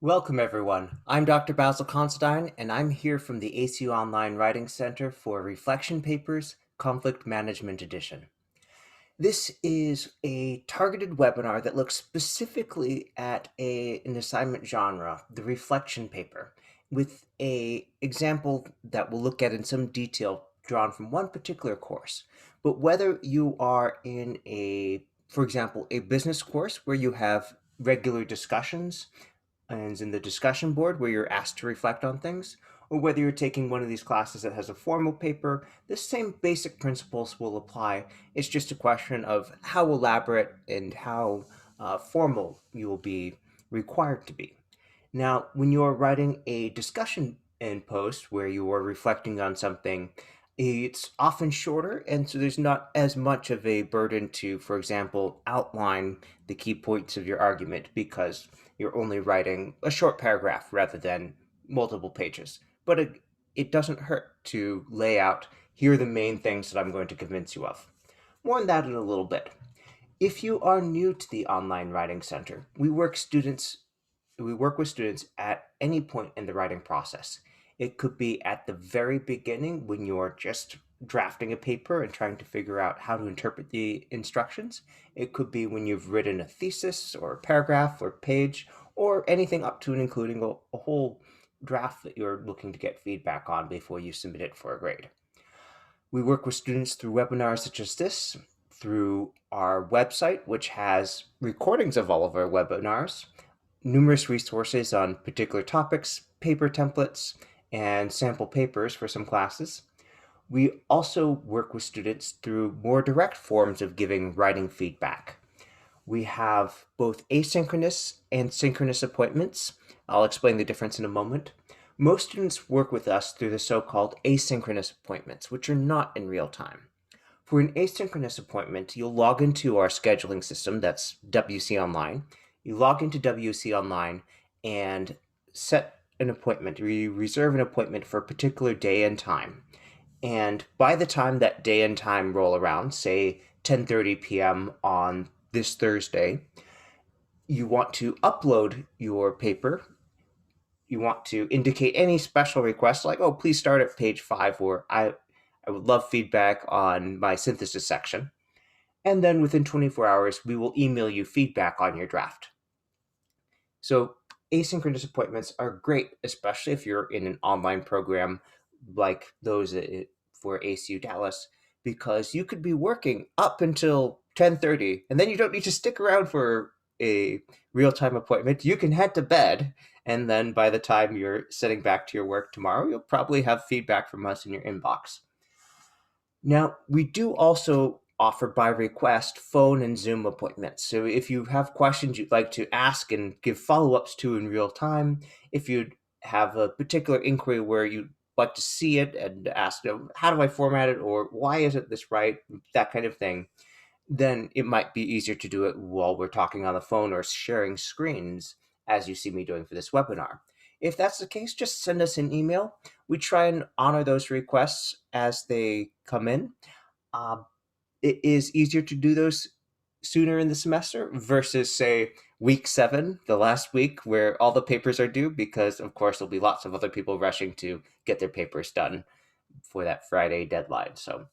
Welcome, everyone. I'm Dr. Basil Constantine, and I'm here from the ACU Online Writing Center for Reflection Papers Conflict Management Edition. This is a targeted webinar that looks specifically at an assignment genre, the reflection paper, with an example that we'll look at in some detail drawn from one particular course. But whether you are in for example, a business course where you have regular discussions, and in the discussion board where you're asked to reflect on things, or whether you're taking one of these classes that has a formal paper, the same basic principles will apply. It's just a question of how elaborate and how formal you will be required to be. Now, when you're writing a discussion in post where you are reflecting on something, it's often shorter, and so there's not as much of a burden to, for example, outline the key points of your argument because you're only writing a short paragraph rather than multiple pages. But it doesn't hurt to lay out, here are the main things that I'm going to convince you of. More on that in a little bit. If you are new to the Online Writing Center, we work with students at any point in the writing process. It could be at the very beginning when you're just drafting a paper and trying to figure out how to interpret the instructions. It could be when you've written a thesis or a paragraph or page or anything up to and including a whole draft that you're looking to get feedback on before you submit it for a grade. We work with students through webinars such as this, through our website, which has recordings of all of our webinars, numerous resources on particular topics, paper templates, and sample papers for some classes. We also work with students through more direct forms of giving writing feedback. We have both asynchronous and synchronous appointments. I'll explain the difference in a moment. Most students work with us through the so-called asynchronous appointments, which are not in real time. For an asynchronous appointment, you'll log into our scheduling system, that's WC Online. You log into WC Online and set an appointment, or you reserve an appointment for a particular day and time. And by the time that day and time roll around, say 10:30 p.m. on this Thursday, you want to upload your paper. You want to indicate any special requests like, oh, please start at page 5, or I would love feedback on my synthesis section. And then within 24 hours, we will email you feedback on your draft. So asynchronous appointments are great, especially if you're in an online program like those for ACU Dallas, because you could be working up until 10:30, and then you don't need to stick around for a real-time appointment. You can head to bed, and then by the time you're sitting back to your work tomorrow, you'll probably have feedback from us in your inbox. Now, we do also offer by request phone and Zoom appointments. So if you have questions you'd like to ask and give follow-ups to in real time, if you'd have a particular inquiry where you'd like to see it and ask, how do I format it, or why isn't this right, that kind of thing, then it might be easier to do it while we're talking on the phone or sharing screens as you see me doing for this webinar. If that's the case, just send us an email. We try and honor those requests as they come in. Um, it is easier to do those sooner in the semester versus, say, week 7, the last week where all the papers are due, because, of course, there'll be lots of other people rushing to get their papers done for that Friday deadline. So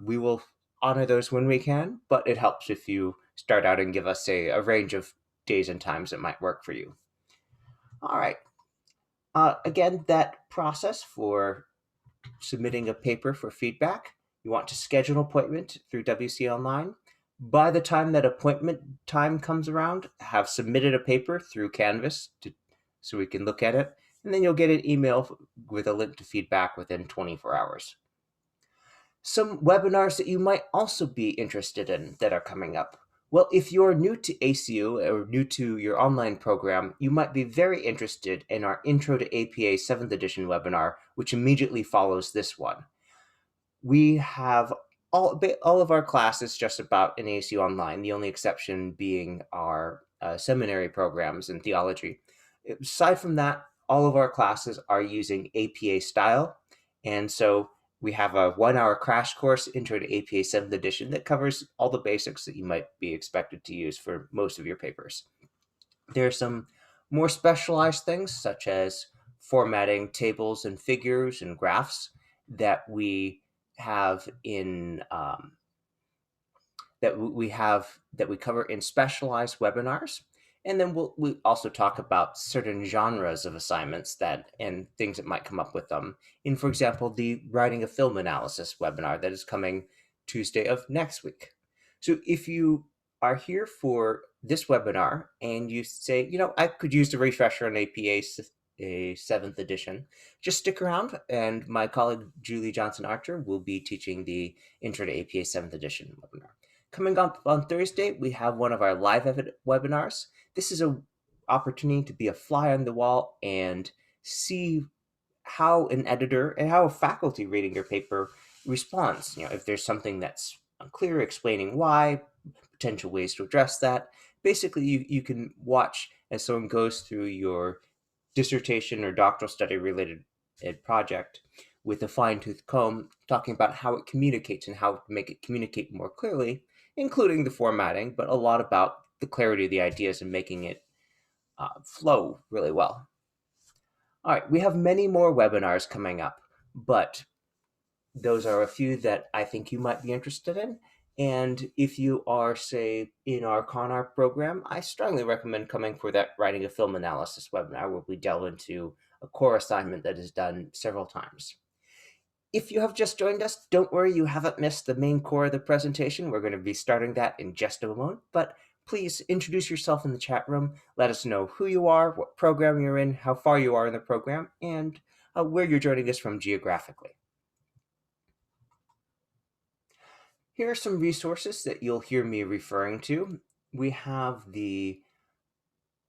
we will honor those when we can, but it helps if you start out and give us a range of days and times that might work for you. All right. Again, that process for submitting a paper for feedback, you want to schedule an appointment through WC Online. By the time that appointment time comes around, have submitted a paper through Canvas so we can look at it, and then you'll get an email with a link to feedback within 24 hours. Some webinars that you might also be interested in that are coming up. Well, if you're new to ACU or new to your online program, you might be very interested in our Intro to APA 7th edition webinar, which immediately follows this one. We have all of our classes just about in ACU Online, the only exception being our seminary programs in theology. Aside from that, all of our classes are using APA style, and so we have a 1-hour crash course, Intro to APA 7th edition, that covers all the basics that you might be expected to use for most of your papers. There are some More specialized things such as formatting tables and figures and graphs that we have in that we cover in specialized webinars. And then we also talk about certain genres of assignments that and things that might come up with them. In, for example, the writing a film analysis webinar that is coming Tuesday of next week. So if you are here for this webinar and you say, I could use the refresher on APA a 7th edition, just stick around and my colleague Julie Johnson Archer will be teaching the Intro to APA 7th edition webinar. Coming up on Thursday, we have one of our live webinars. This is an opportunity to be a fly on the wall and see how an editor and how a faculty reading your paper responds. If there's something that's unclear, explaining why, potential ways to address that. Basically, you can watch as someone goes through your dissertation or doctoral study related project with a fine-tooth comb, talking about how it communicates and how to make it communicate more clearly, including the formatting, but a lot about the clarity of the ideas and making it flow really well. All right, we have many more webinars coming up, but those are a few that I think you might be interested in. And if you are, say, in our CONR program, I strongly recommend coming for that writing a film analysis webinar where we delve into a core assignment that is done several times. If you have just joined us, don't worry, you haven't missed the main core of the presentation. We're going to be starting that in just a moment, but please introduce yourself in the chat room. Let us know who you are, what program you're in, how far you are in the program, and where you're joining us from geographically. Here are some resources that you'll hear me referring to. We have the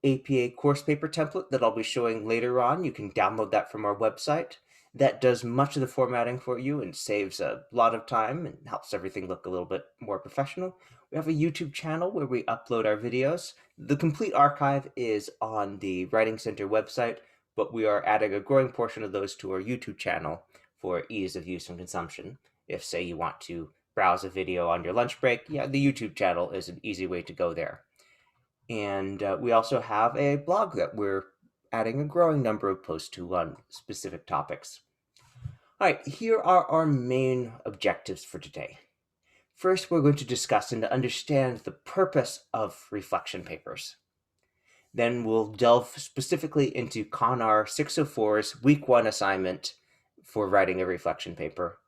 APA course paper template that I'll be showing later on. You can download that from our website. That does much of the formatting for you and saves a lot of time and helps everything look a little bit more professional. We have a YouTube channel where we upload our videos. The complete archive is on the Writing Center website, but we are adding a growing portion of those to our YouTube channel for ease of use and consumption. If, say, you want to browse a video on your lunch break, the YouTube channel is an easy way to go there. And we also have a blog that we're adding a growing number of posts to on specific topics. All right, here are our main objectives for today. First, we're going to discuss and to understand the purpose of reflection papers. Then we'll delve specifically into CONR 604's Week 1 assignment for writing a reflection paper.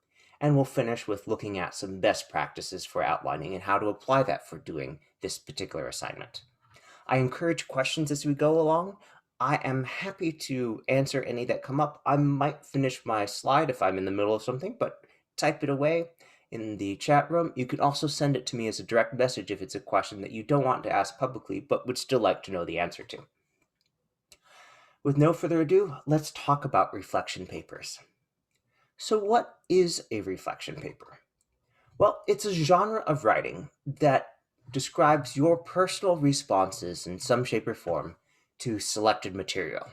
And we'll finish with looking at some best practices for outlining and how to apply that for doing this particular assignment. I encourage questions as we go along. I am happy to answer any that come up. I might finish my slide if I'm in the middle of something, but type it away in the chat room. You can also send it to me as a direct message if it's a question that you don't want to ask publicly, but would still like to know the answer to. With no further ado, let's talk about reflection papers. So what is a reflection paper? Well, it's a genre of writing that describes your personal responses in some shape or form to selected material.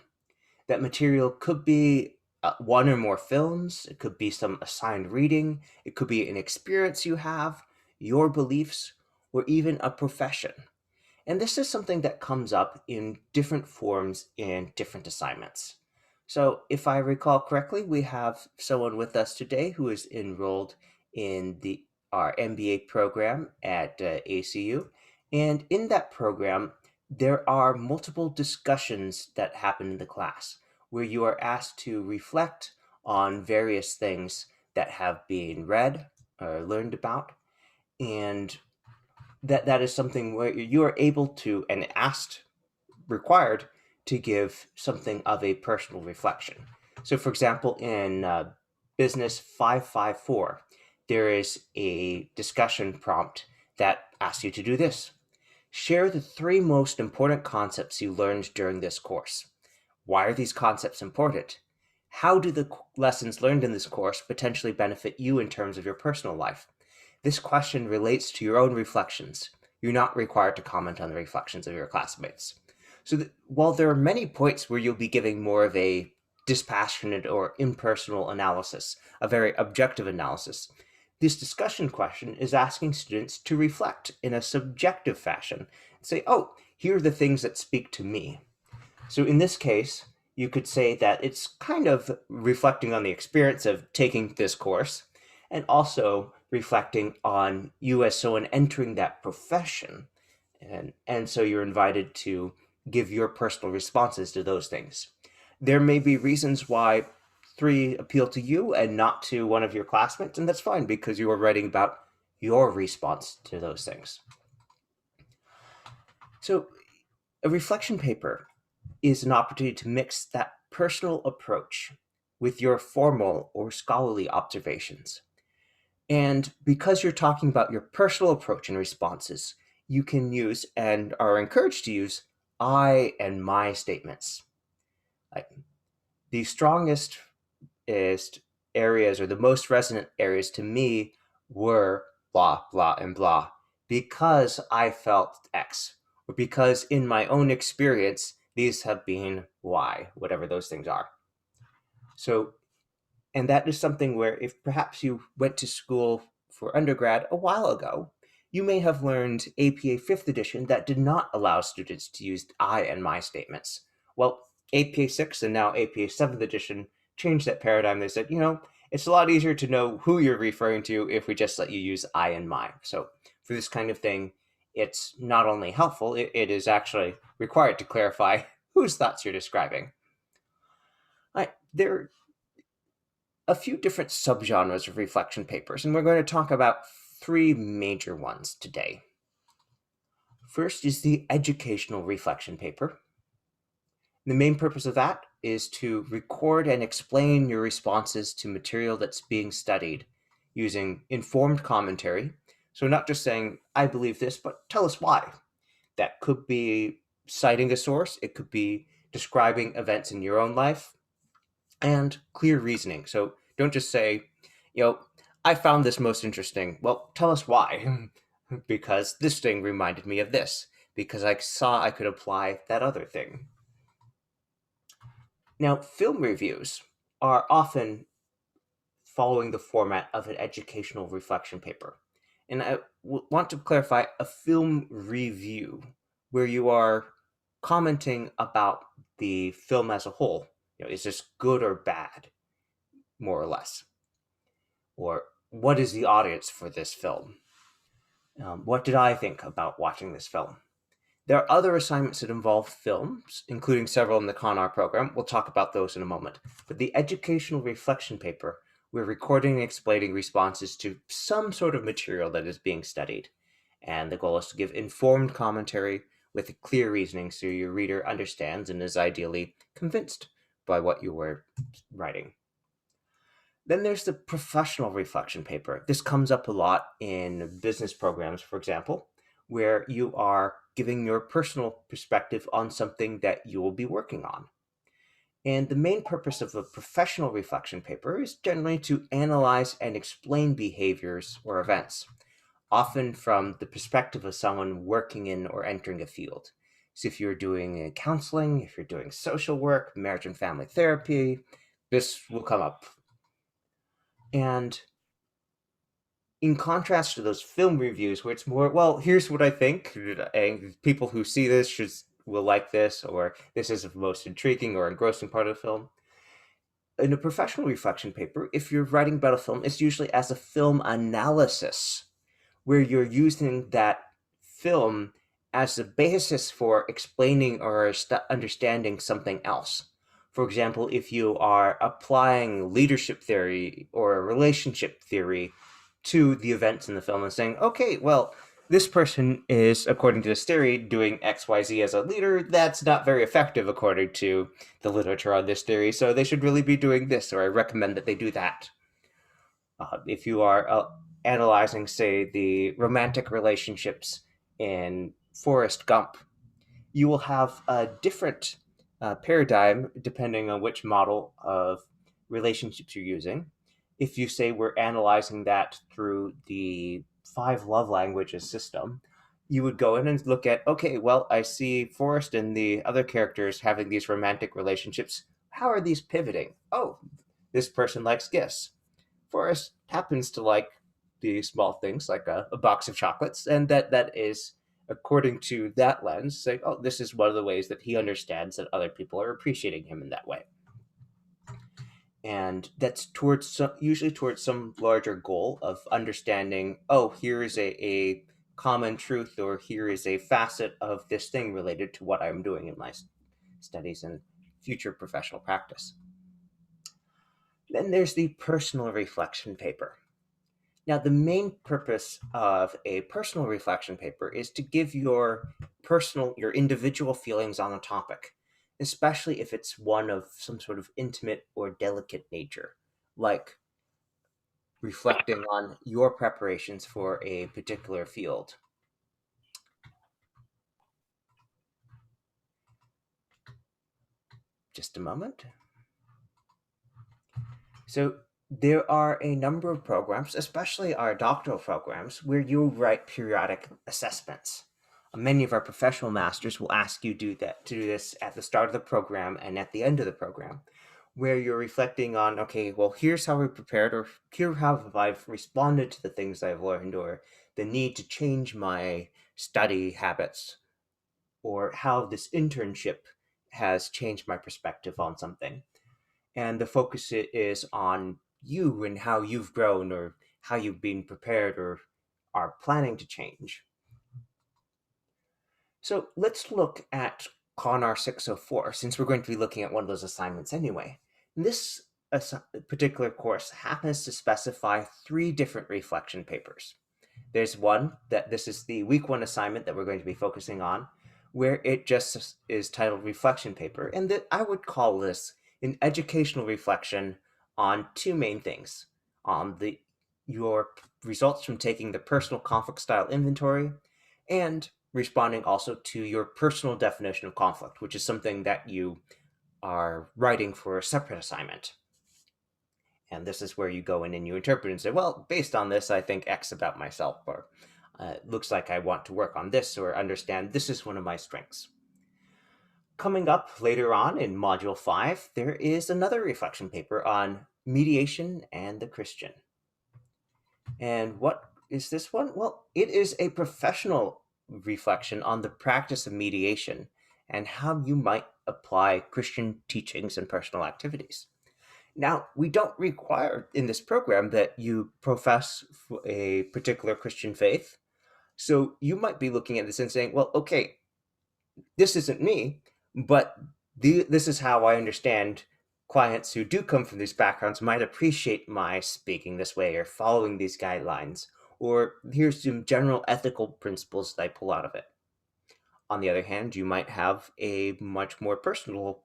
That material could be one or more films, it could be some assigned reading, it could be an experience you have, your beliefs, or even a profession. And this is something that comes up in different forms in different assignments. So if I recall correctly, we have someone with us today who is enrolled in our MBA program at ACU. And in that program, there are multiple discussions that happen in the class where you are asked to reflect on various things that have been read or learned about. And that is something where you are able to and required to give something of a personal reflection. So for example, in Business 554, there is a discussion prompt that asks you to do this. Share the 3 most important concepts you learned during this course. Why are these concepts important? How do the lessons learned in this course potentially benefit you in terms of your personal life? This question relates to your own reflections. You're not required to comment on the reflections of your classmates. So while there are many points where you'll be giving more of a dispassionate or impersonal analysis, a very objective analysis, this discussion question is asking students to reflect in a subjective fashion and say, oh, here are the things that speak to me. So in this case, you could say that it's kind of reflecting on the experience of taking this course and also reflecting on you as someone entering that profession. And so you're invited to give your personal responses to those things. There may be reasons why three appeal to you and not to one of your classmates, and that's fine because you are writing about your response to those things. So a reflection paper is an opportunity to mix that personal approach with your formal or scholarly observations. And because you're talking about your personal approach and responses, you can use and are encouraged to use I and my statements. Like the strongest areas or the most resonant areas to me were blah, blah, and blah, because I felt X, or because in my own experience, these have been Y, whatever those things are. So, and that is something where if perhaps you went to school for undergrad a while ago, you may have learned APA 5th edition that did not allow students to use I and my statements. Well, APA 6th and now APA 7th edition changed that paradigm. They said, it's a lot easier to know who you're referring to if we just let you use I and my. So for this kind of thing, it's not only helpful, it is actually required to clarify whose thoughts you're describing. There are a few different subgenres of reflection papers, and we're going to talk about three major ones today. First is the educational reflection paper. The main purpose of that is to record and explain your responses to material that's being studied using informed commentary. So not just saying, I believe this, but tell us why. That could be citing a source. It could be describing events in your own life and clear reasoning. So don't just say, I found this most interesting. Well, tell us why. Because this thing reminded me of this. Because I saw I could apply that other thing. Now, film reviews are often following the format of an educational reflection paper. And I want to clarify a film review where you are commenting about the film as a whole. Is this good or bad, more or less? Or what is the audience for this film? What did I think about watching this film? There are other assignments that involve films, including several in the CONR program. We'll talk about those in a moment. But the educational reflection paper, we're recording and explaining responses to some sort of material that is being studied. And the goal is to give informed commentary with clear reasoning so your reader understands and is ideally convinced by what you were writing. Then there's the professional reflection paper. This comes up a lot in business programs, for example, where you are giving your personal perspective on something that you will be working on. And the main purpose of a professional reflection paper is generally to analyze and explain behaviors or events, often from the perspective of someone working in or entering a field. So if you're doing counseling, if you're doing social work, marriage and family therapy, this will come up. And in contrast to those film reviews where it's more, well, here's what I think, and people who see this will like this, or this is the most intriguing or engrossing part of the film. In a professional reflection paper, if you're writing about a film, it's usually as a film analysis, where you're using that film as the basis for explaining or understanding something else. For example, if you are applying leadership theory or relationship theory to the events in the film and saying, okay, well, this person is, according to this theory, doing XYZ as a leader. That's not very effective according to the literature on this theory, so they should really be doing this, or I recommend that they do that. If you are analyzing, say, the romantic relationships in Forrest Gump, you will have a different paradigm depending on which model of relationships you're using. If you say we're analyzing that through the 5 love languages system, you would go in and look at, okay, well, I see Forrest and the other characters having these romantic relationships. How are these pivoting? Oh, this person likes gifts. Forrest happens to like the small things like a box of chocolates, and that is according to that lens, say, oh, this is one of the ways that he understands that other people are appreciating him in that way. And that's usually towards some larger goal of understanding, oh, here is a common truth, or here is a facet of this thing related to what I'm doing in my studies and future professional practice. Then there's the personal reflection paper. Now, the main purpose of a personal reflection paper is to give your individual feelings on a topic, especially if it's one of some sort of intimate or delicate nature, like reflecting on your preparations for a particular field. Just a moment. So there are a number of programs, especially our doctoral programs, where you write periodic assessments. Many of our professional masters will ask you to do this at the start of the program and at the end of the program, where you're reflecting on, okay, well, here's how we prepared, or here how have I responded to the things I've learned, or the need to change my study habits, or how this internship has changed my perspective on something. And the focus is on you and how you've grown, or how you've been prepared, or are planning to change. So let's look at CONR 604, since we're going to be looking at one of those assignments anyway. This particular course happens to specify 3 different reflection papers. There's one that this is the week 1 assignment that we're going to be focusing on, where it just is titled reflection paper, and that I would call this an educational reflection on 2 main things: on your results from taking the personal conflict style inventory, and responding also to your personal definition of conflict, which is something that you are writing for a separate assignment. And this is where you go in and you interpret and say, well, based on this, I think X about myself, or it looks like I want to work on this, or understand this is one of my strengths. Coming up later on in Module 5, there is another reflection paper on mediation and the Christian. And what is this one? Well, it is a professional reflection on the practice of mediation and how you might apply Christian teachings and personal activities. Now, we don't require in this program that you profess a particular Christian faith. So you might be looking at this and saying, well, okay, this isn't me, but this is how I understand clients who do come from these backgrounds might appreciate my speaking this way or following these guidelines, or here's some general ethical principles that I pull out of it. On the other hand, you might have a much more personal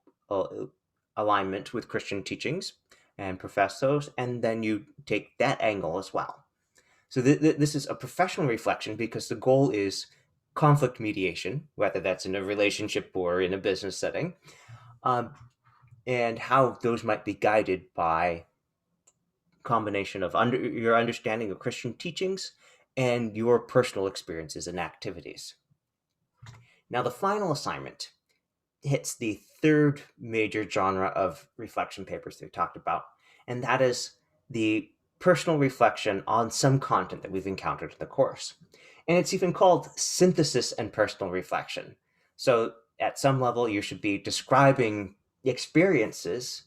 alignment with Christian teachings and profess those, and then you take that angle as well. So this is a professional reflection because the goal is conflict mediation, whether that's in a relationship or in a business setting, and how those might be guided by combination of your understanding of Christian teachings and your personal experiences and activities. Now, the final assignment hits the 3rd major genre of reflection papers that we talked about, and that is the personal reflection on some content that we've encountered in the course. And it's even called synthesis and personal reflection. So at some level, you should be describing experiences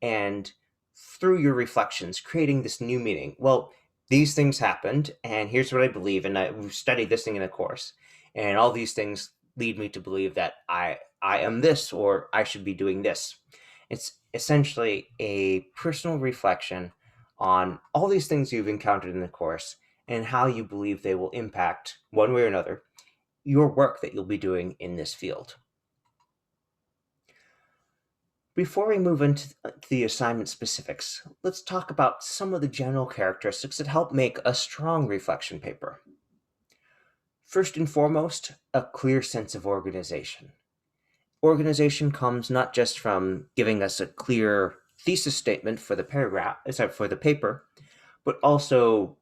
and through your reflections, creating this new meaning. Well, these things happened, and here's what I believe, and I've studied this thing in the course, and all these things lead me to believe that I am this, or I should be doing this. It's essentially a personal reflection on all these things you've encountered in the course and how you believe they will impact, one way or another, your work that you'll be doing in this field. Before we move into the assignment specifics, let's talk about some of the general characteristics that help make a strong reflection paper. First and foremost, a clear sense of organization. Organization comes not just from giving us a clear thesis statement for the paper, but also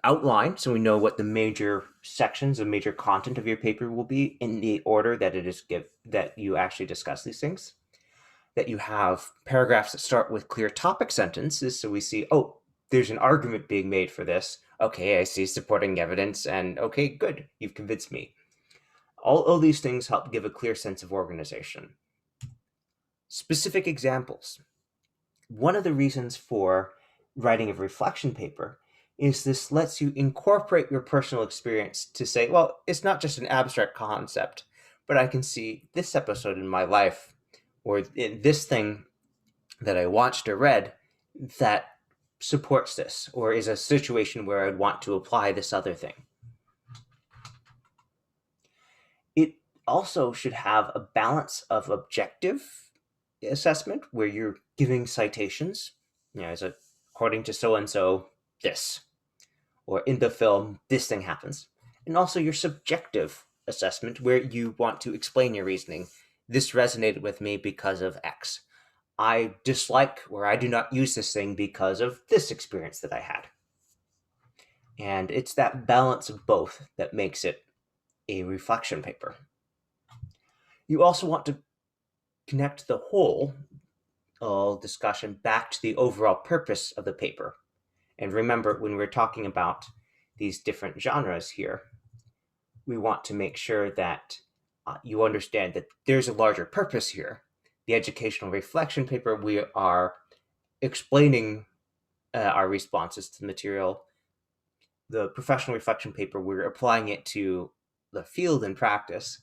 outline, so we know what the major sections, the major content of your paper will be in the order that that you actually discuss these things. That you have paragraphs that start with clear topic sentences, so we see, oh, there's an argument being made for this. Okay, I see supporting evidence, and okay, good, you've convinced me. All of these things help give a clear sense of organization. Specific examples. One of the reasons for writing a reflection paper is this lets you incorporate your personal experience to say, well, it's not just an abstract concept, but I can see this episode in my life or in this thing that I watched or read that supports this or is a situation where I'd want to apply this other thing. It also should have a balance of objective assessment where you're giving citations, as according to so and so, this, or in the film, this thing happens. And also your subjective assessment where you want to explain your reasoning. This resonated with me because of X. I dislike or I do not use this thing because of this experience that I had. And it's that balance of both that makes it a reflection paper. You also want to connect the whole discussion back to the overall purpose of the paper. And remember, when we're talking about these different genres here, we want to make sure that you understand that there's a larger purpose here. The educational reflection paper, we are explaining our responses to the material. The professional reflection paper, we're applying it to the field and practice.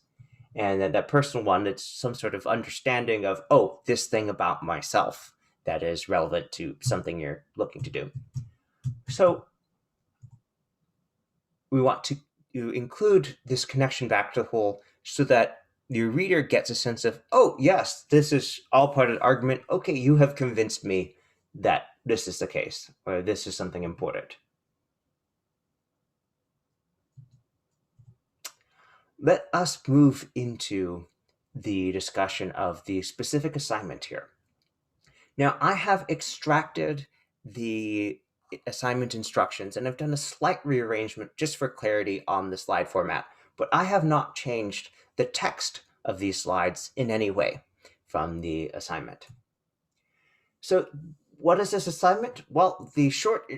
And then that personal one, it's some sort of understanding of, oh, this thing about myself that is relevant to something you're looking to do. So we want to include this connection back to the whole so that your reader gets a sense of, oh, yes, this is all part of the argument. Okay, you have convinced me that this is the case, or this is something important. Let us move into the discussion of the specific assignment here. Now, I have extracted the assignment instructions and I've done a slight rearrangement just for clarity on the slide format, but I have not changed the text of these slides in any way from the assignment. So what is this assignment? Well, the short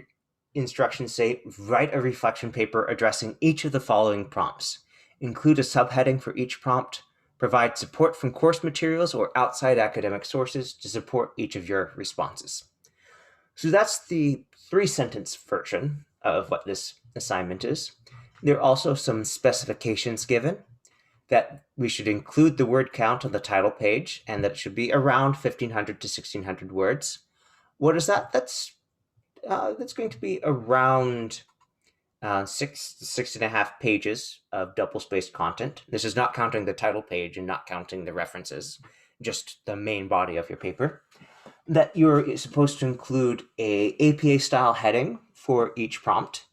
instructions say, write a reflection paper addressing each of the following prompts. Include a subheading for each prompt. Provide support from course materials or outside academic sources to support each of your responses. So that's the 3-sentence version of what this assignment is. There are also some specifications given that we should include the word count on the title page and that it should be around 1,500 to 1,600 words. What is that? That's going to be around 6 to 6.5 pages of double-spaced content. This is not counting the title page and not counting the references, just the main body of your paper. That you're supposed to include a APA-style heading for each prompt.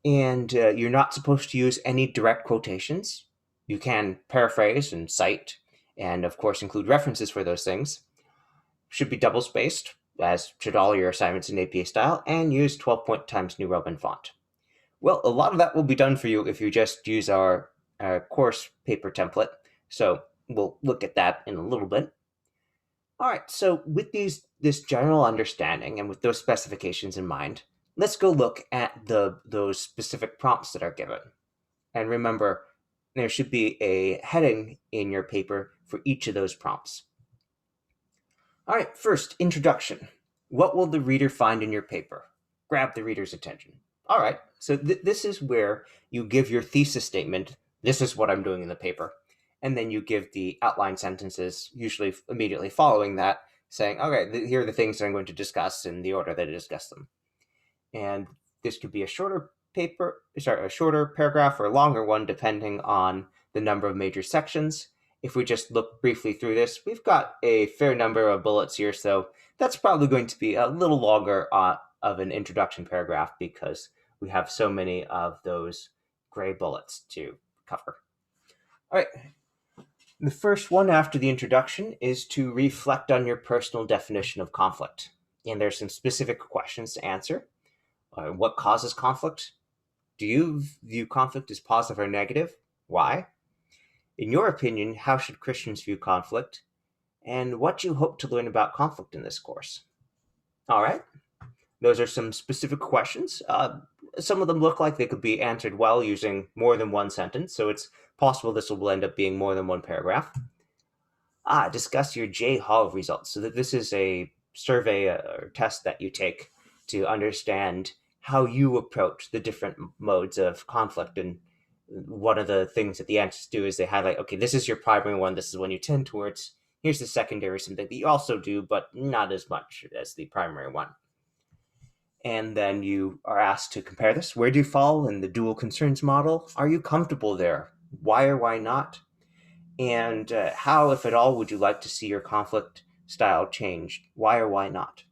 And you're not supposed to use any direct quotations. You can paraphrase and cite, and of course include references for those things. Should be double-spaced, as should all your assignments in APA style, and use 12-point Times New Roman font. Well, a lot of that will be done for you if you just use our course paper template, so we'll look at that in a little bit. All right, so with this general understanding and with those specifications in mind, let's go look at those specific prompts that are given. And remember, there should be a heading in your paper for each of those prompts. All right, first, introduction. What will the reader find in your paper? Grab the reader's attention. All right, so this is where you give your thesis statement. This is what I'm doing in the paper. And then you give the outline sentences, usually immediately following that, saying, okay, here are the things that I'm going to discuss in the order that I discuss them. And this could be a shorter paragraph or a longer one, depending on the number of major sections. If we just look briefly through this, we've got a fair number of bullets here, so that's probably going to be a little longer of an introduction paragraph because we have so many of those gray bullets to cover. All right. The first one after the introduction is to reflect on your personal definition of conflict. And there's some specific questions to answer. What causes conflict? Do you view conflict as positive or negative? Why? In your opinion, how should Christians view conflict? And what do you hope to learn about conflict in this course? All right. Those are some specific questions. Some of them look like they could be answered well using more than one sentence, so it's possible this will end up being more than one paragraph. Discuss your J Hall results. So that this is a survey or test that you take to understand how you approach the different modes of conflict. And one of the things that the answers do is they highlight, okay, this is your primary one. This is one you tend towards. Here's the secondary, something that you also do, but not as much as the primary one. And then you are asked to compare this. Where do you fall in the dual concerns model? Are you comfortable there? Why or why not? And how, if at all, would you like to see your conflict style changed? Why or why not?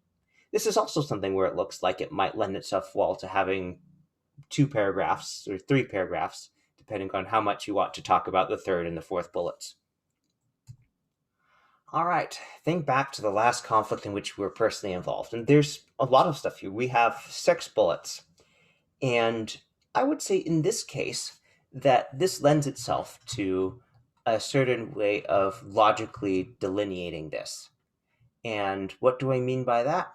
This is also something where it looks like it might lend itself well to having 2 paragraphs or 3 paragraphs, depending on how much you want to talk about the third and the fourth bullets. All right, think back to the last conflict in which we were personally involved. And there's a lot of stuff here. We have 6 bullets. And I would say in this case that this lends itself to a certain way of logically delineating this. And what do I mean by that?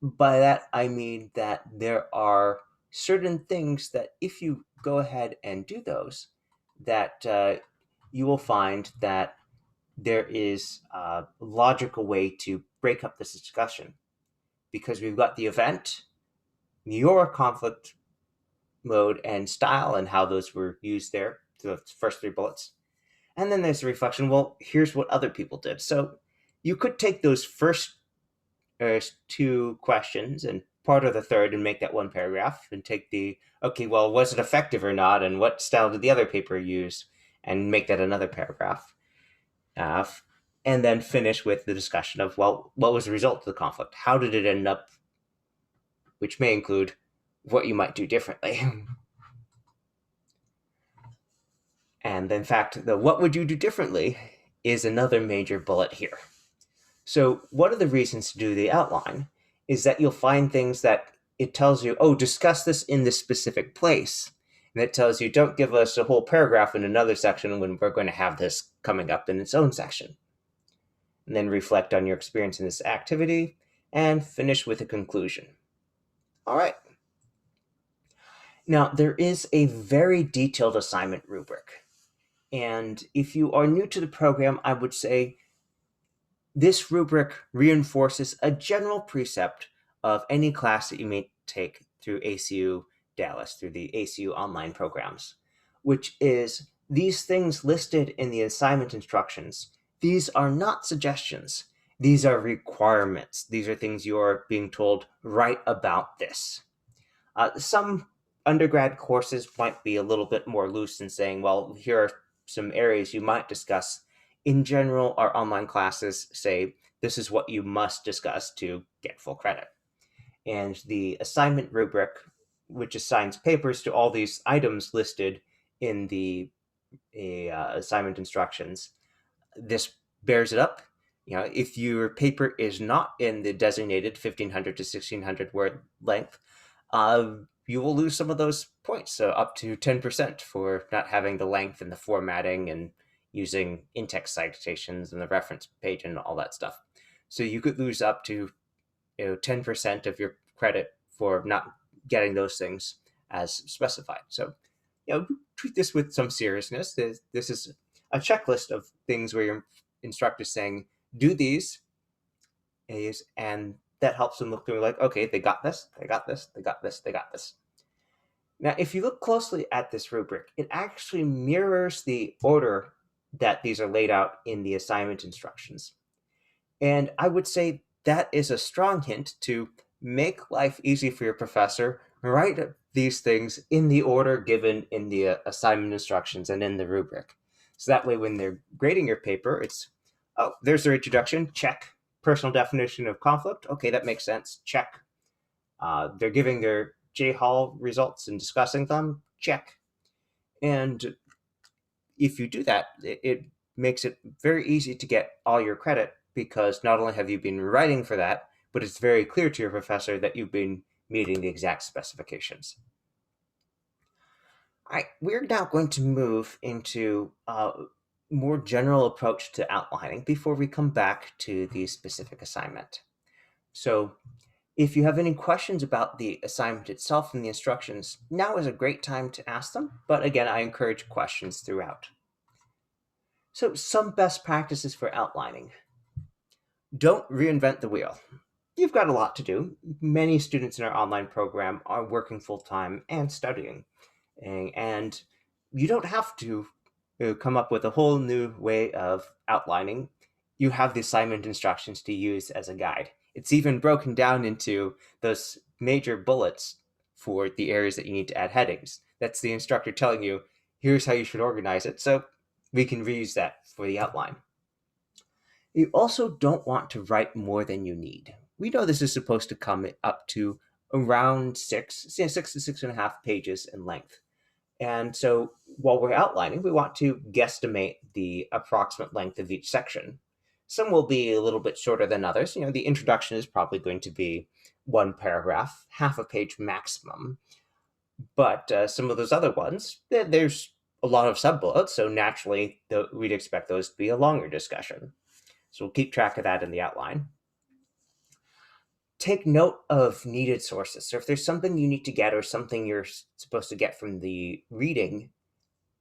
By that, I mean that there are certain things that if you go ahead and do those, that you will find that there is a logical way to break up this discussion. Because we've got the event, your conflict mode and style and how those were used there, the first 3 bullets. And then there's the reflection, well, here's what other people did. So you could take those first 2 questions and part of the third and make that 1 paragraph, and take the, okay, well, was it effective or not, and what style did the other paper use, and make that another paragraph. And then finish with the discussion of, well, what was the result of the conflict? How did it end up? Which may include what you might do differently. And in fact, the what would you do differently is another major bullet here. So one of the reasons to do the outline is that you'll find things that it tells you, oh, discuss this in this specific place. And it tells you, don't give us a whole paragraph in another section when we're going to have this coming up in its own section. And then reflect on your experience in this activity and finish with a conclusion. All right. Now, there is a very detailed assignment rubric. And if you are new to the program, I would say this rubric reinforces a general precept of any class that you may take through ACU Dallas, through the ACU online programs, which is these things listed in the assignment instructions. These are not suggestions. These are requirements. These are things you're being told, write about this. Some undergrad courses might be a little bit more loose in saying, well, here are some areas you might discuss. In general, our online classes say this is what you must discuss to get full credit. And the assignment rubric, which assigns papers to all these items listed in the assignment instructions, this bears it up. If your paper is not in the designated 1,500 to 1,600 word length, you will lose some of those points, so up to 10% for not having the length and the formatting and using in-text citations and the reference page and all that stuff. So you could lose up to 10% of your credit for not getting those things as specified. So treat this with some seriousness. This is a checklist of things where your instructor is saying, do these, and that helps them look through like, okay, they got this, they got this, they got this, they got this. Now, if you look closely at this rubric, it actually mirrors the order that these are laid out in the assignment instructions. And I would say that is a strong hint to make life easy for your professor. Write these things in the order given in the assignment instructions and in the rubric. So that way, when they're grading your paper, it's, oh, there's their introduction, check. Personal definition of conflict, okay, that makes sense, check. They're giving their J Hall results and discussing them, check. And if you do that, it makes it very easy to get all your credit, because not only have you been writing for that, but it's very clear to your professor that you've been meeting the exact specifications. All right, we're now going to move into a more general approach to outlining before we come back to the specific assignment. So If you have any questions about the assignment itself and the instructions, now is a great time to ask them, but again, I encourage questions throughout. So, some best practices for outlining. Don't reinvent the wheel. You've got a lot to do. Many students in our online program are working full time and studying, and you don't have to come up with a whole new way of outlining. You have the assignment instructions to use as a guide. It's even broken down into those major bullets for the areas that you need to add headings. That's the instructor telling you, here's how you should organize it, so we can reuse that for the outline. You also don't want to write more than you need. We know this is supposed to come up to around 6 to 6.5 pages in length. And so while we're outlining, we want to guesstimate the approximate length of each section. Some will be a little bit shorter than others. The introduction is probably going to be one paragraph, half a page maximum. But some of those other ones, there's a lot of sub-bullets, so naturally we'd expect those to be a longer discussion. So we'll keep track of that in the outline. Take note of needed sources. So if there's something you need to get or something you're supposed to get from the reading,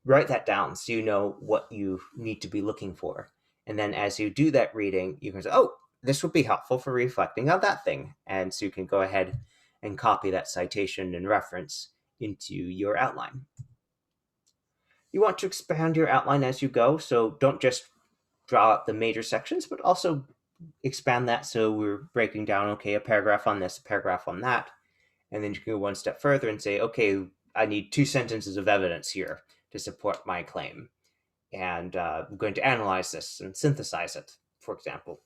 write that down so you know what you need to be looking for. And then as you do that reading, you can say, oh, this would be helpful for reflecting on that thing. And so you can go ahead and copy that citation and reference into your outline. You want to expand your outline as you go, so don't just draw out the major sections, but also expand that so we're breaking down, okay, a paragraph on this, a paragraph on that. And then you can go one step further and say, okay, I need 2 sentences of evidence here to support my claim. And I'm going to analyze this and synthesize it, for example.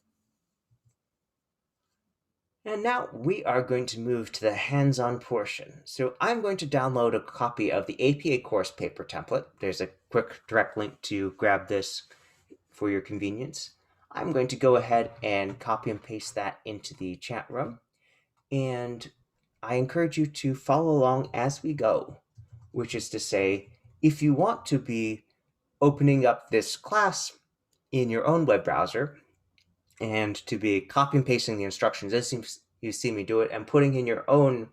And now we are going to move to the hands-on portion. So I'm going to download a copy of the APA course paper template. There's a quick direct link to grab this for your convenience. I'm going to go ahead and copy and paste that into the chat room. And I encourage you to follow along as we go, which is to say, if you want to be opening up this class in your own web browser and to be copy and pasting the instructions as you see me do it and putting in your own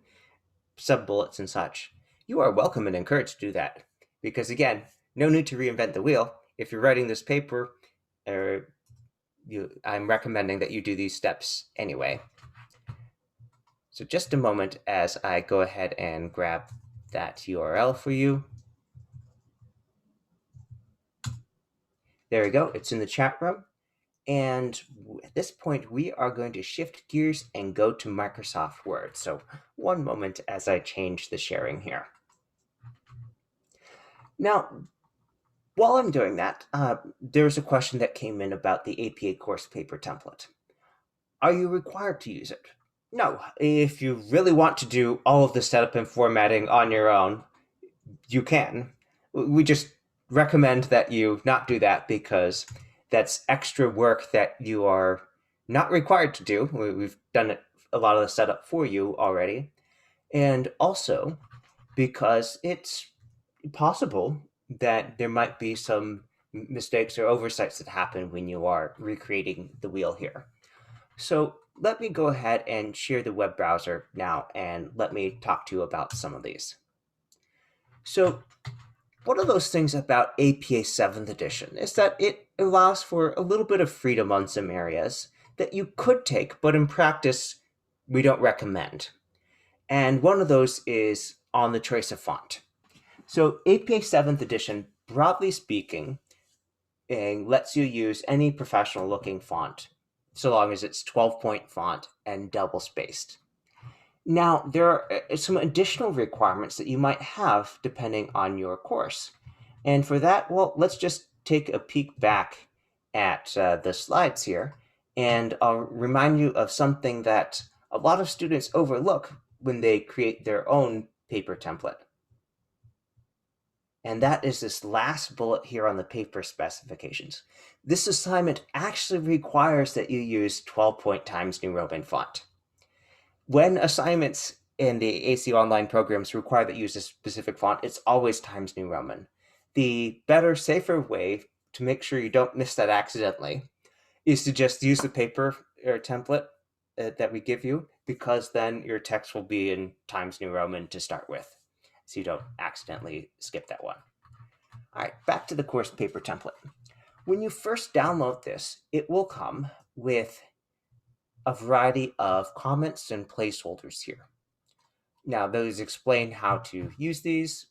sub-bullets and such, you are welcome and encouraged to do that. Because again, no need to reinvent the wheel. If you're writing this paper, I'm recommending that you do these steps anyway. So just a moment as I go ahead and grab that URL for you. There we go, it's in the chat room. And at this point, we are going to shift gears and go to Microsoft Word. So one moment as I change the sharing here. Now, while I'm doing that, there's a question that came in about the APA course paper template. Are you required to use it? No. If you really want to do all of the setup and formatting on your own, you can. We just recommend that you not do that because that's extra work that you are not required to do. We've done a lot of the setup for you already. And also because it's possible that there might be some mistakes or oversights that happen when you are recreating the wheel here. So let me go ahead and share the web browser now and let me talk to you about some of these. So one of those things about APA 7th edition is that it allows for a little bit of freedom on some areas that you could take, but in practice, we don't recommend. And one of those is on the choice of font. So APA 7th edition, broadly speaking, lets you use any professional looking font, so long as it's 12-point font and double spaced. Now, there are some additional requirements that you might have depending on your course. And for that, well, let's just take a peek back at the slides here, and I'll remind you of something that a lot of students overlook when they create their own paper template. And that is this last bullet here on the paper specifications. This assignment actually requires that you use 12-point Times New Roman font. When assignments in the ACU online programs require that you use a specific font, it's always Times New Roman. The better, safer way to make sure you don't miss that accidentally is to just use the paper or template that we give you, because then your text will be in Times New Roman to start with, so you don't accidentally skip that one. All right, back to the course paper template. When you first download this, it will come with a variety of comments and placeholders here. Now, those explain how to use these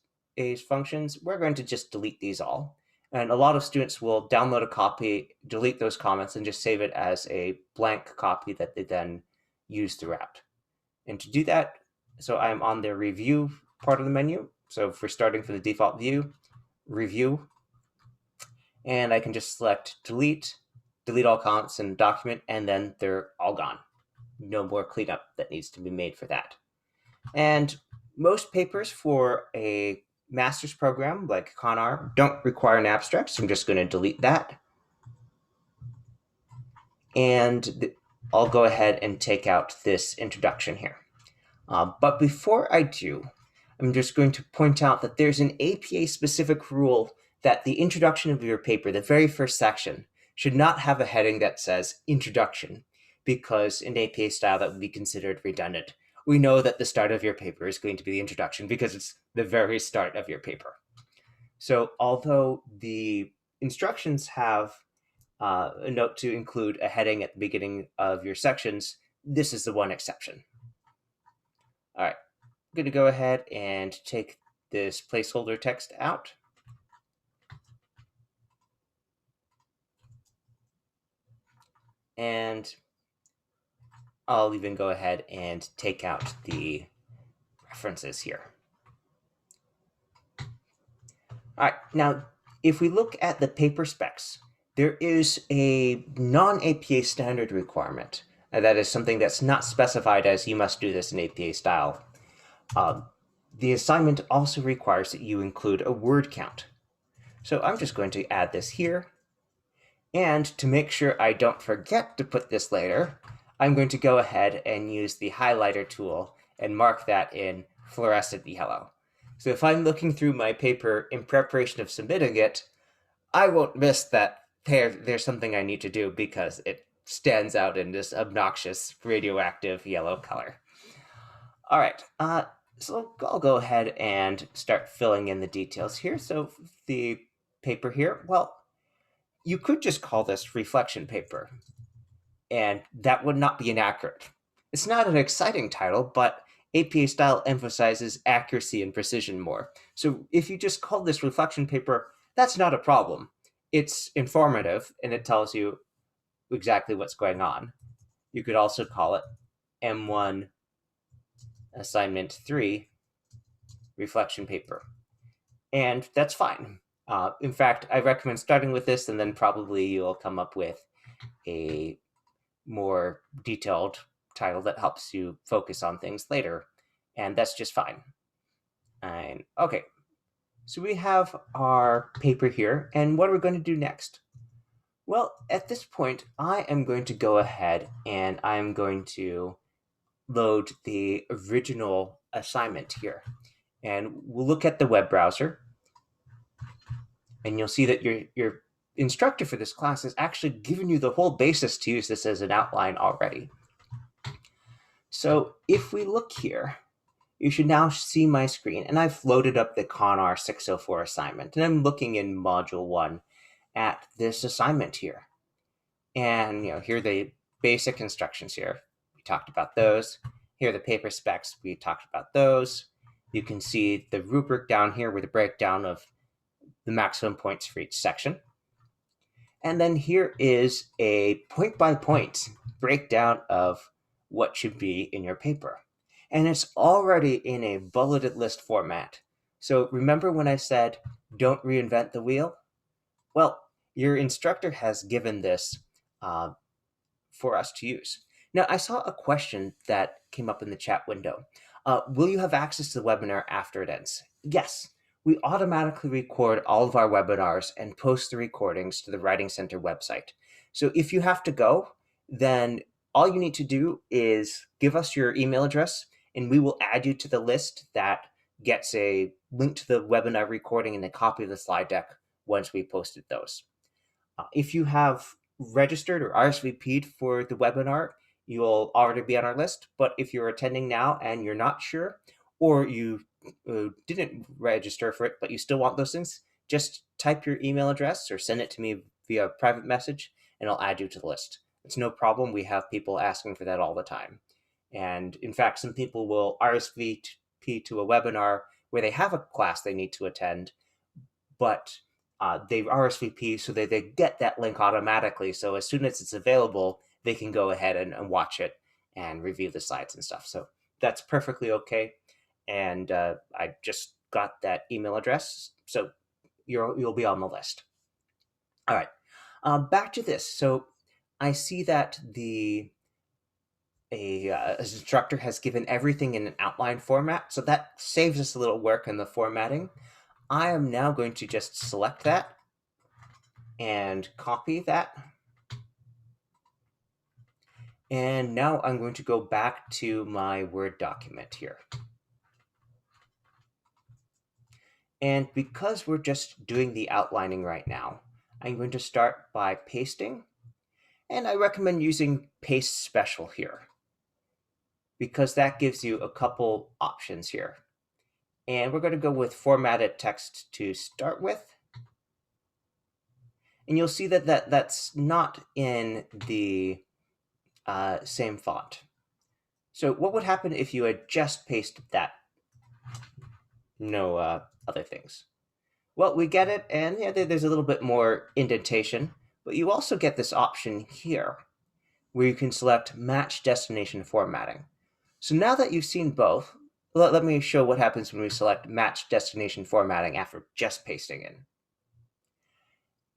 functions. We're going to just delete these all. And a lot of students will download a copy, delete those comments, and just save it as a blank copy that they then use throughout. And to do that, so I'm on the review part of the menu. So if we're starting from the default view, review, and I can just select delete all comments in the document, and then they're all gone. No more cleanup that needs to be made for that. And most papers for a master's program like CONR don't require an abstract, so I'm just going to delete that. And I'll go ahead and take out this introduction here. But before I do, I'm just going to point out that there's an APA-specific rule that the introduction of your paper, the very first section, should not have a heading that says introduction, because in APA style that would be considered redundant. We know that the start of your paper is going to be the introduction because it's the very start of your paper. So although the instructions have a note to include a heading at the beginning of your sections, this is the one exception. All right, I'm going to go ahead and take this placeholder text out. And I'll even go ahead and take out the references here. All right, now if we look at the paper specs, there is a non-APA standard requirement. That is something that's not specified as you must do this in APA style. The assignment also requires that you include a word count. So I'm just going to add this here. And to make sure I don't forget to put this later, I'm going to go ahead and use the highlighter tool and mark that in fluorescent yellow. So if I'm looking through my paper in preparation of submitting it, I won't miss that there's something I need to do because it stands out in this obnoxious radioactive yellow color. All right, so I'll go ahead and start filling in the details here. So the paper here, well, you could just call this reflection paper, and that would not be inaccurate. It's not an exciting title, but APA style emphasizes accuracy and precision more. So if you just call this reflection paper, that's not a problem. It's informative, and it tells you exactly what's going on. You could also call it M1 Assignment 3 Reflection Paper. And that's fine. In fact, I recommend starting with this, and then probably you'll come up with a more detailed title that helps you focus on things later. And that's just fine. And okay, so we have our paper here, and what are we going to do next? Well, at this point, I am going to go ahead and I'm going to load the original assignment here. And we'll look at the web browser, and you'll see that your instructor for this class has actually given you the whole basis to use this as an outline already. So if we look here, you should now see my screen, and I've loaded up the CONR 604 assignment, and I'm looking in Module 1 at this assignment here. And here are the basic instructions here. We talked about those. Here are the paper specs. We talked about those. You can see the rubric down here with a breakdown of the maximum points for each section. And then here is a point-by-point breakdown of what should be in your paper. And it's already in a bulleted list format. So remember when I said, don't reinvent the wheel? Well, your instructor has given this for us to use. Now, I saw a question that came up in the chat window. Will you have access to the webinar after it ends? Yes. We automatically record all of our webinars and post the recordings to the Writing Center website. So if you have to go, then all you need to do is give us your email address, and we will add you to the list that gets a link to the webinar recording and a copy of the slide deck once we posted those. If you have registered or RSVP'd for the webinar, you'll already be on our list. But if you're attending now and you're not sure, or you didn't register for it, but you still want those things, just type your email address or send it to me via private message, and I'll add you to the list. It's no problem. We have people asking for that all the time. And in fact, some people will RSVP to a webinar where they have a class they need to attend, but they RSVP so that they get that link automatically. So as soon as it's available, they can go ahead and watch it and review the slides and stuff. So that's perfectly okay. And I just got that email address, so you'll be on the list. All right, back to this. So I see that an instructor has given everything in an outline format, so that saves us a little work in the formatting. I am now going to just select that and copy that. And now I'm going to go back to my Word document here. And because we're just doing the outlining right now, I'm going to start by pasting. And I recommend using Paste Special here, because that gives you a couple options here. And we're going to go with formatted text to start with. And you'll see that that's not in the same font. So what would happen if you had just pasted that? No other things. Well, we get it, and yeah, there's a little bit more indentation, but you also get this option here where you can select Match Destination Formatting. So now that you've seen both, let me show what happens when we select Match Destination Formatting after just pasting in.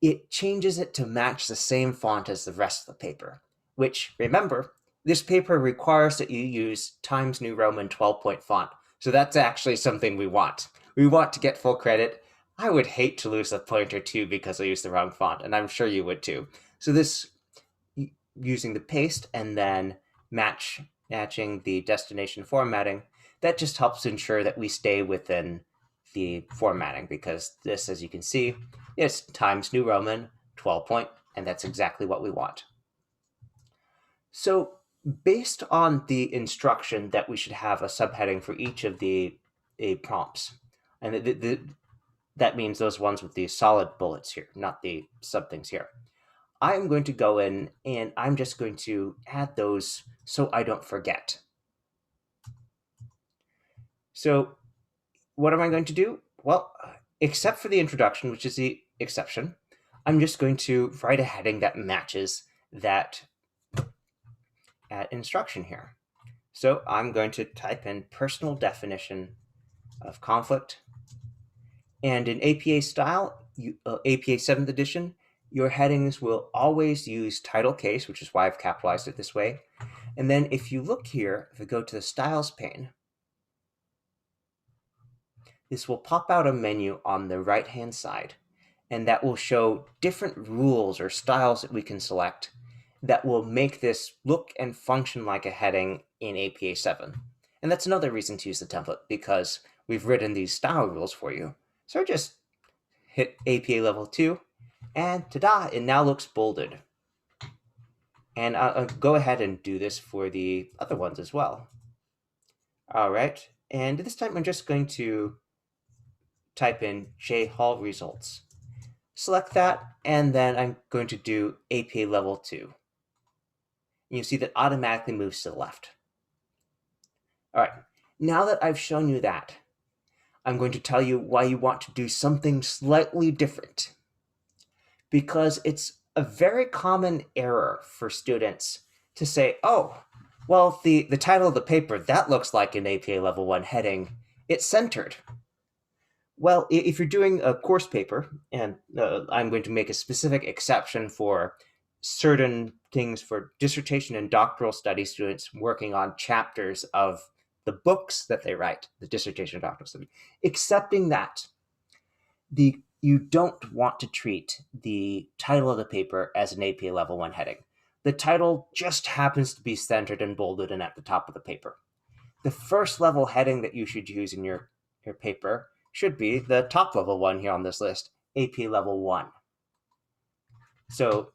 It changes it to match the same font as the rest of the paper, which, remember, this paper requires that you use Times New Roman 12-point font. So that's actually something we want. We want to get full credit. I would hate to lose a point or two because I used the wrong font, and I'm sure you would too. So this, using the paste and then matching the destination formatting, that just helps ensure that we stay within the formatting, because this, as you can see, is Times New Roman 12-point, and that's exactly what we want. So based on the instruction that we should have a subheading for each of the prompts, and that means those ones with the solid bullets here, not the sub things here. I'm going to go in and I'm just going to add those so I don't forget. So what am I going to do? Well, except for the introduction, which is the exception, I'm just going to write a heading that matches that instruction here. So I'm going to type in personal definition of conflict. And in APA style, APA 7th edition, your headings will always use title case, which is why I've capitalized it this way. And then if you look here, if we go to the styles pane, this will pop out a menu on the right-hand side, and that will show different rules or styles that we can select that will make this look and function like a heading in APA 7. And that's another reason to use the template, because we've written these style rules for you. So just hit APA level 2, and ta-da, it now looks bolded. And I'll go ahead and do this for the other ones as well. All right, and this time I'm just going to type in J Hall results. Select that, and then I'm going to do APA level 2. And you see that automatically moves to the left. All right, now that I've shown you that, I'm going to tell you why you want to do something slightly different. Because it's a very common error for students to say, oh, well, the title of the paper, that looks like an APA level 1 heading. It's centered. Well, if you're doing a course paper, and I'm going to make a specific exception for certain things for dissertation and doctoral study students working on chapters of the books that they write, the dissertation and doctoral study, accepting that you don't want to treat the title of the paper as an APA level 1 heading. The title just happens to be centered and bolded and at the top of the paper. The first level heading that you should use in your paper should be the top level one here on this list, AP level 1. So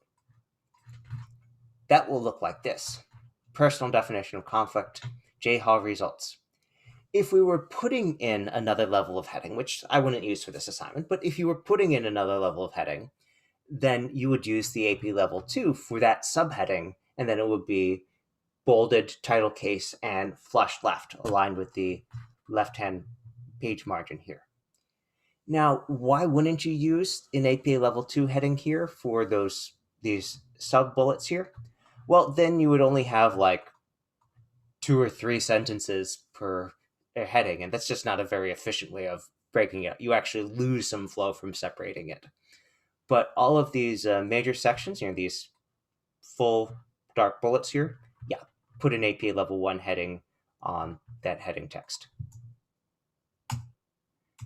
that will look like this. personal definition of conflict, J-Hall results. If we were putting in another level of heading, which I wouldn't use for this assignment, but if you were putting in another level of heading, then you would use the AP level 2 for that subheading, and then it would be bolded, title case, and flush left, aligned with the left-hand page margin here. Now, why wouldn't you use an APA level 2 heading here for these sub-bullets here? Well, then you would only have like 2 or 3 sentences per heading, and that's just not a very efficient way of breaking it. You actually lose some flow from separating it. But all of these major sections, these full dark bullets here, yeah, put an APA level 1 heading on that heading text.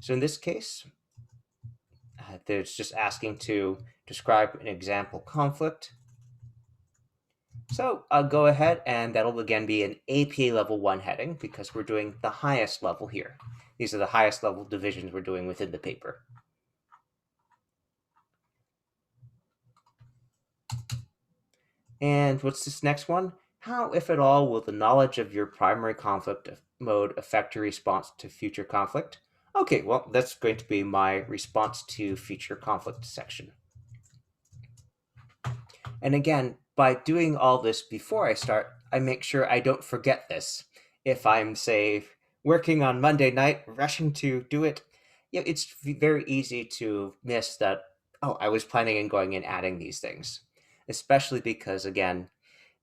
So in this case, there's just asking to describe an example conflict. So I'll go ahead, and that'll again be an APA level 1 heading because we're doing the highest level here. These are the highest level divisions we're doing within the paper. And what's this next one? How, if at all, will the knowledge of your primary conflict mode affect your response to future conflict? Okay, well, that's going to be my response to future conflict section. And again, by doing all this before I start, I make sure I don't forget this. If I'm, say, working on Monday night, rushing to do it, it's very easy to miss that, oh, I was planning on going and adding these things. Especially because, again,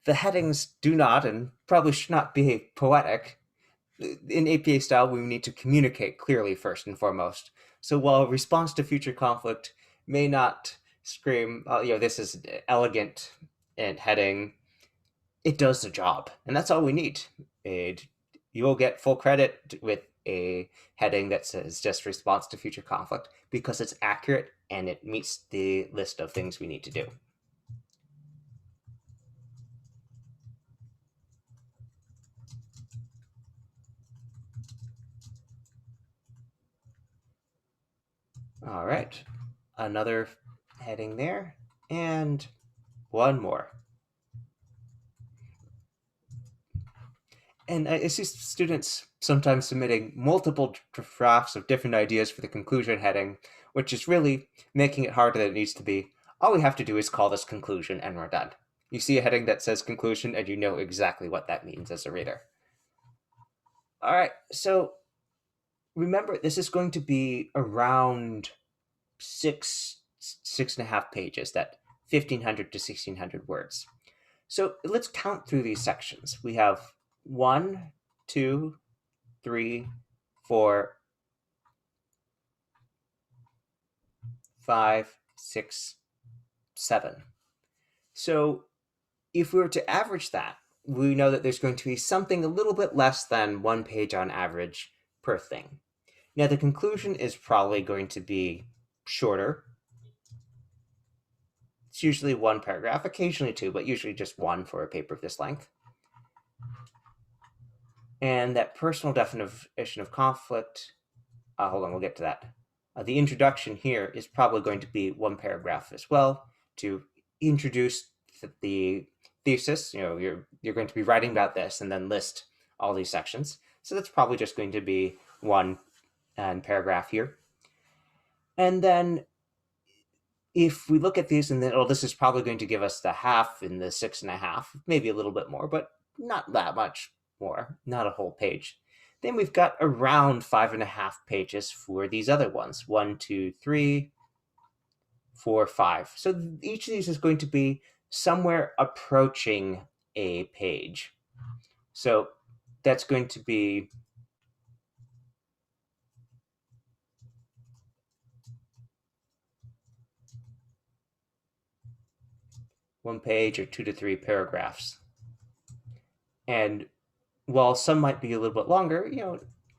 the headings do not and probably should not be poetic. In APA style, we need to communicate clearly first and foremost. So while response to future conflict may not scream, this is elegant and heading, it does the job, and that's all we need. You will get full credit with a heading that says just response to future conflict because it's accurate and it meets the list of things we need to do. All right, another heading there, and one more. And I see students sometimes submitting multiple drafts of different ideas for the conclusion heading, which is really making it harder than it needs to be. All we have to do is call this conclusion and we're done. You see a heading that says conclusion and you know exactly what that means as a reader. All right, so remember, this is going to be around 6.5 pages, that 1,500 to 1,600 words. So let's count through these sections. We have 1, 2, 3, 4, 5, 6, 7. So if we were to average that, we know that there's going to be something a little bit less than 1 page on average per thing. Now, the conclusion is probably going to be shorter. It's usually 1 paragraph, occasionally 2, but usually just 1 for a paper of this length. And that personal definition of conflict, hold on, we'll get to that. The introduction here is probably going to be 1 paragraph as well to introduce the thesis. You're going to be writing about this and then list all these sections. So that's probably just going to be 1 paragraph here. And then if we look at these, and then, this is probably going to give us the half in the 6.5, maybe a little bit more, but not that much more, not a whole page. Then we've got around 5.5 pages for these other ones, 1, 2, 3, 4, 5. So each of these is going to be somewhere approaching a page. So that's going to be one page or 2 to 3 paragraphs. And while some might be a little bit longer,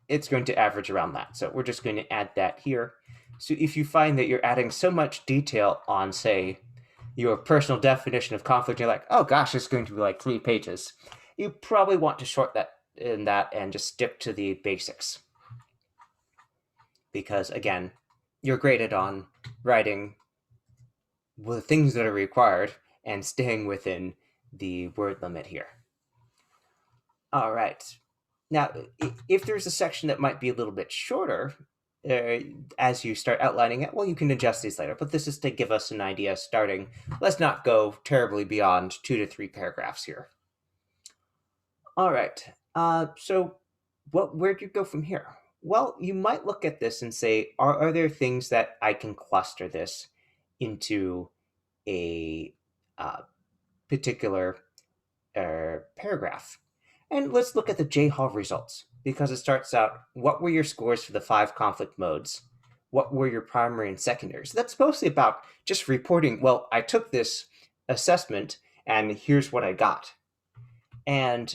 it's going to average around that. So we're just going to add that here. So if you find that you're adding so much detail on, say, your personal definition of conflict, you're like, oh gosh, it's going to be like 3 pages. You probably want to short that and just stick to the basics. Because again, you're graded on writing the things that are required and staying within the word limit here. All right. Now, if there's a section that might be a little bit shorter, uh, as you start outlining it, well, you can adjust these later. But this is to give us an idea starting. Let's not go terribly beyond 2 to 3 paragraphs here. All right. So, where do you go from here? Well, you might look at this and say, are there things that I can cluster this into a particular paragraph? And let's look at the J Hall results because it starts out, what were your scores for the 5 conflict modes? What were your primary and secondary? So that's mostly about just reporting, well, I took this assessment and here's what I got. And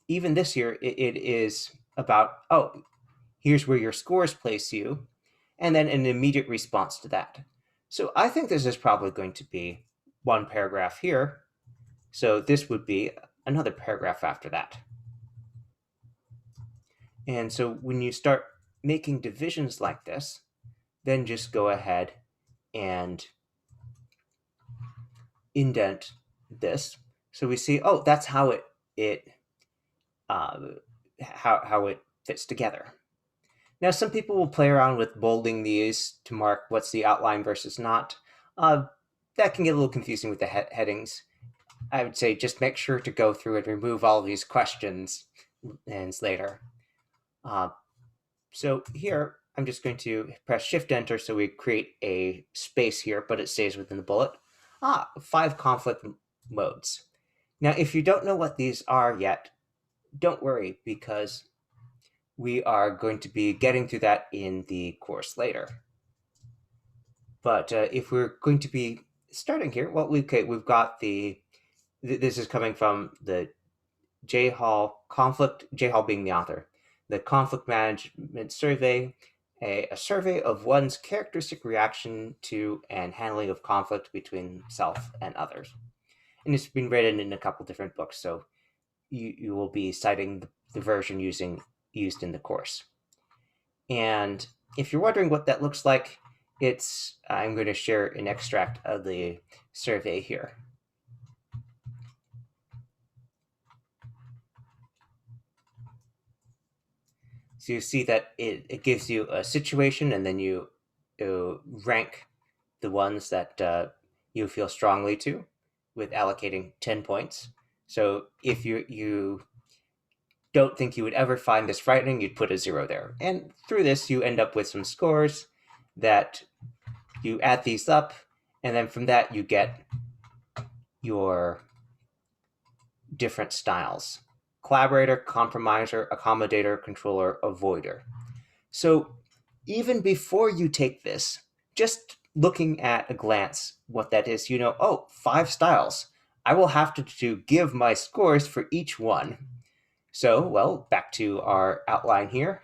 even this year, it is about, oh, here's where your scores place you, and then an immediate response to that. So I think this is probably going to be one paragraph here. So this would be another paragraph after that. And so when you start making divisions like this, then just go ahead and indent this. So we see, oh, that's how it how it fits together. Now, some people will play around with bolding these to mark what's the outline versus not. That can get a little confusing with the headings. I would say just make sure to go through and remove all these questions and later. So here, I'm just going to press Shift-Enter so we create a space here, but it stays within the bullet. 5 conflict modes. Now, if you don't know what these are yet, don't worry, because we are going to be getting to that in the course later. But if we're going to be starting here, well, we've got this is coming from the J Hall conflict, J Hall being the author, the conflict management survey, a survey of one's characteristic reaction to and handling of conflict between self and others. And it's been written in a couple different books, so you will be citing the version used in the course. And if you're wondering what that looks like, I'm going to share an extract of the survey here. So you see that it gives you a situation, and then you rank the ones that you feel strongly to, with allocating 10 points. So if you don't think you would ever find this frightening, you'd put a 0 there. And through this, you end up with some scores that you add these up, and then from that, you get your different styles: collaborator, compromiser, accommodator, controller, avoider. So even before you take this, just looking at a glance what that is, you know, oh, 5 styles. I will have to give my scores for each one. So, well, back to our outline here.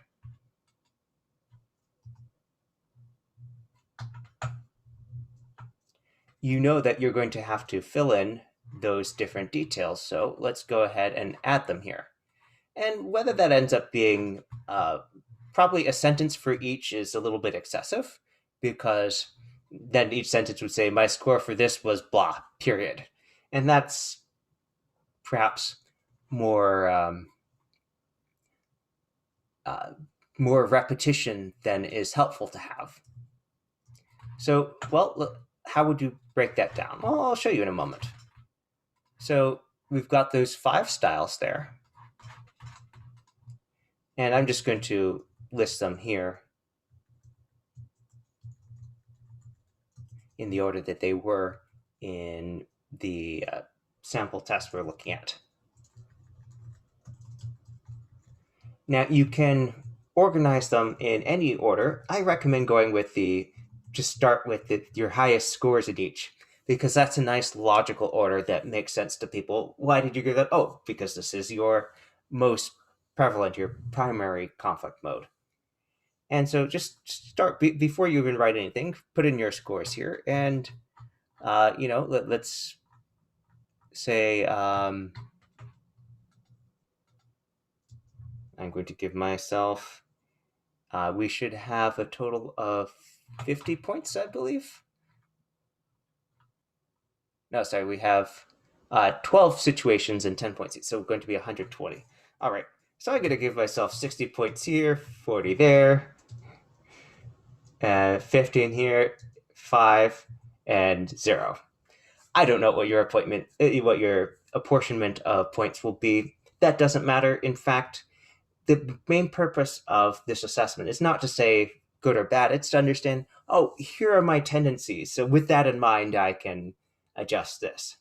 You know that you're going to have to fill in those different details. So let's go ahead and add them here. And whether that ends up being probably a sentence for each is a little bit excessive, because then each sentence would say, my score for this was blah, period. And that's perhaps more more repetition than is helpful to have. So, well, look, how would you break that down? Well, I'll show you in a moment. So we've got those 5 styles there. And I'm just going to list them here in the order that they were in the sample test we're looking at. Now, you can organize them in any order. I recommend going with just start with your highest scores at each, because that's a nice logical order that makes sense to people. Why did you give that? Oh, because this is your most prevalent, your primary conflict mode. And so just start before you even write anything, put in your scores here. And, let's say I'm going to give myself, we should have a total of 50 points, I believe. No, sorry, we have 12 situations and 10 points each, so going to be 120. All right, so I'm going to give myself 60 points here, 40 there, 15 here, 5, and 0. I don't know what your apportionment of points will be. That doesn't matter. In fact, the main purpose of this assessment is not to say good or bad. It's to understand, oh, here are my tendencies. So with that in mind, I can adjust this.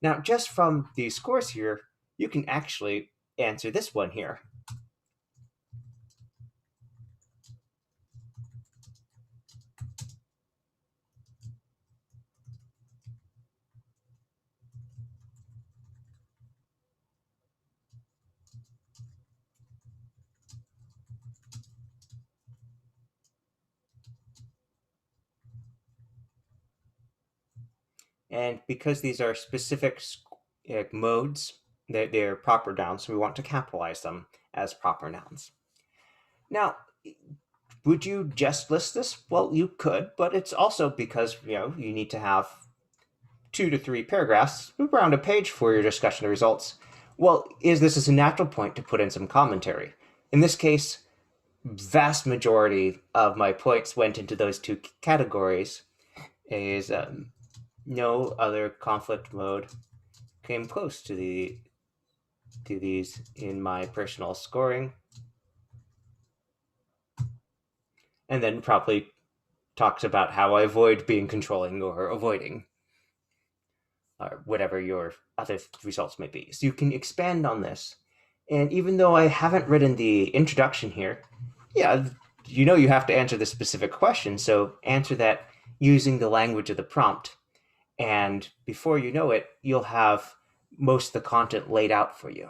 Now, just from these scores here, you can actually answer this one here. And because these are specific modes, they're proper nouns, so we want to capitalize them as proper nouns. Now, would you just list this? Well, you could, but it's also because you need to have 2 to 3 paragraphs, around a page for your discussion of results. Well, this is a natural point to put in some commentary. In this case, vast majority of my points went into those two categories. Is no other conflict mode came close to these in my personal scoring, and then probably talks about how I avoid being controlling or avoiding, or whatever your other results may be. So you can expand on this. And even though I haven't written the introduction here, yeah, you have to answer the specific question. So answer that using the language of the prompt. And before you know it, you'll have most of the content laid out for you.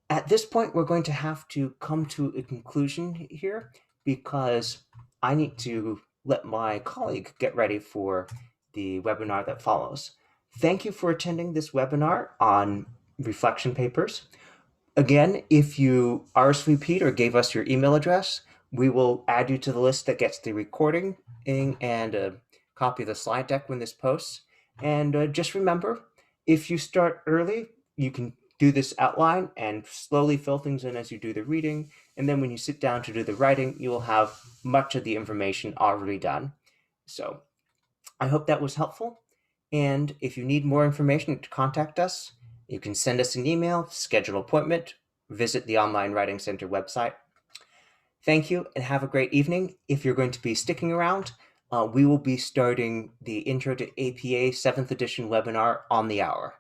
At this point, we're going to have to come to a conclusion here because I need to let my colleague get ready for the webinar that follows. Thank you for attending this webinar on reflection papers. Again, if you RSVP'd or gave us your email address, we will add you to the list that gets the recording and a copy of the slide deck when this posts. And just remember, if you start early, you can do this outline and slowly fill things in as you do the reading. And then when you sit down to do the writing, you will have much of the information already done. So I hope that was helpful. And if you need more information to contact us, you can send us an email, schedule an appointment, visit the Online Writing Center website. Thank you and have a great evening. If you're going to be sticking around, we will be starting the Intro to APA 7th edition webinar on the hour.